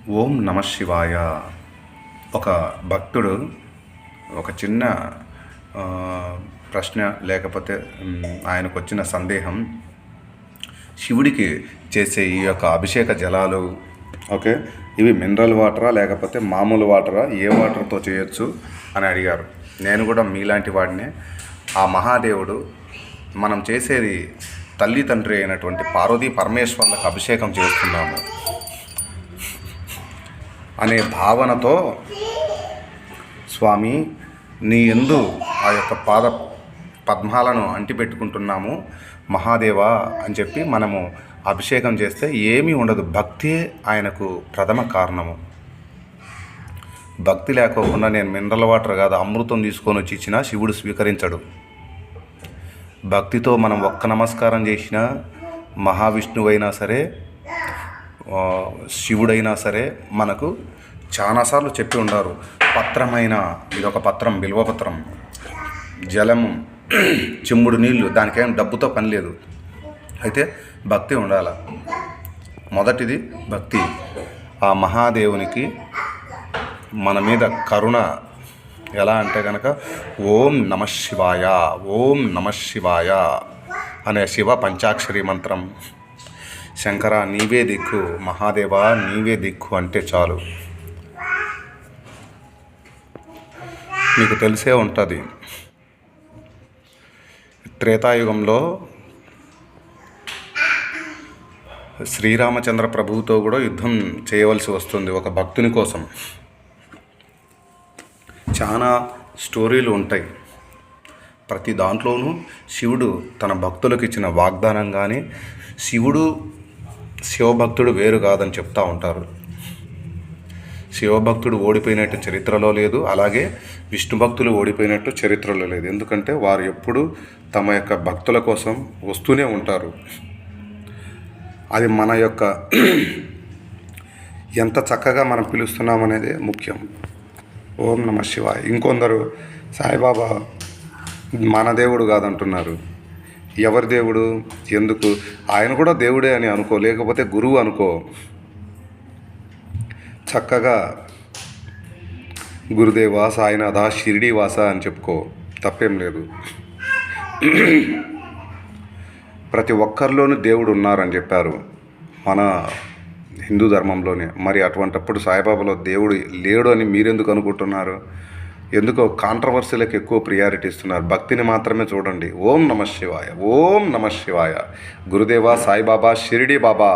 ఓం నమ శివాయ. ఒక భక్తుడు ఒక చిన్న ఆ, ప్రశ్న లేకపోతే ఆయనకు వచ్చిన సందేహం, శివుడికి చేసే ఈ యొక్క అభిషేక జలాలు ఓకే ఇవి మినరల్ వాటరా లేకపోతే మామూలు వాటరా, ఏ వాటర్తో చేయొచ్చు అని అడిగారు. నేను కూడా మీలాంటి వాడినే. ఆ మహాదేవుడు మనం చేసేది తల్లి తండ్రి అయినటువంటి పార్వతీ పరమేశ్వర్లకు అభిషేకం చేస్తున్నాము అనే భావనతో, స్వామి నీ యందు ఆ యొక్క పాద పద్మాలను అంటిపెట్టుకుంటున్నాము మహాదేవా అని చెప్పి మనము అభిషేకం చేస్తే ఏమీ ఉండదు. భక్తే ఆయనకు ప్రథమ కారణము. భక్తి లేకోకుండా నేను మినరల్ వాటర్ కాదు అమృతం తీసుకొని వచ్చి ఇచ్చినా శివుడు స్వీకరించడు. భక్తితో మనం ఒక్క నమస్కారం చేసినా మహావిష్ణువైనా సరే శివుడైనా సరే మనకు చాలాసార్లు చెప్పి ఉండారు. పత్రమైన ఇదొక పత్రం, బిల్వపత్రం, జలము, చెంబుడు నీళ్ళు, దానికేం డబ్బుతో పని లేదు. అయితే భక్తి ఉండాల. మొదటిది భక్తి. ఆ మహాదేవునికి మన మీద కరుణ ఎలా అంటే కనుక ఓం నమ శివాయ, ఓం నమ శివాయ అనే శివ పంచాక్షరి మంత్రం, శంకర నీవే దిక్కు, మహాదేవ నీవే దిక్కు అంటే చాలు. మీకు తెలిసే ఉంటుంది, త్రేతాయుగంలో శ్రీరామచంద్ర ప్రభువుతో కూడా యుద్ధం చేయవలసి వస్తుంది ఒక భక్తుని కోసం. చాలా స్టోరీలు ఉంటాయి. ప్రతి దాంట్లోనూ శివుడు తన భక్తులకు ఇచ్చిన వాగ్దానం కానీ, శివభక్తుడు వేరు కాదని చెప్తూ ఉంటారు. శివభక్తుడు ఓడిపోయినట్టు చరిత్రలో లేదు, అలాగే విష్ణు భక్తులు ఓడిపోయినట్టు చరిత్రలో లేదు. ఎందుకంటే వారు ఎప్పుడూ తమ యొక్క భక్తుల కోసం వస్తూనే ఉంటారు. అది మన యొక్క ఎంత చక్కగా మనం పిలుస్తున్నామనేదే ముఖ్యం. ఓం నమ శివాయ. ఇంకొందరు సాయిబాబా మన దేవుడు కాదంటున్నారు. ఎవరి దేవుడు? ఎందుకు? ఆయన కూడా దేవుడే అని అనుకో, లేకపోతే గురువు అనుకో. చక్కగా గురుదేవా, సాయినాథ, షిరిడీవాస అని చెప్పుకో, తప్పేం లేదు. ప్రతి ఒక్కరిలోనూ దేవుడు ఉన్నారని చెప్పారు మన హిందూ ధర్మంలోనే. మరి అటువంటప్పుడు సాయిబాబాలో దేవుడు లేడు అని మీరెందుకు అనుకుంటున్నారు? ఎందుకో కాంట్రవర్సీలకు ఎక్కువ ప్రియారిటీ ఇస్తున్నారు. భక్తిని మాత్రమే చూడండి. ఓం నమ శివాయ, ఓం నమ శివాయ. గురుదేవా, సాయిబాబా, షిరిడీ బాబా.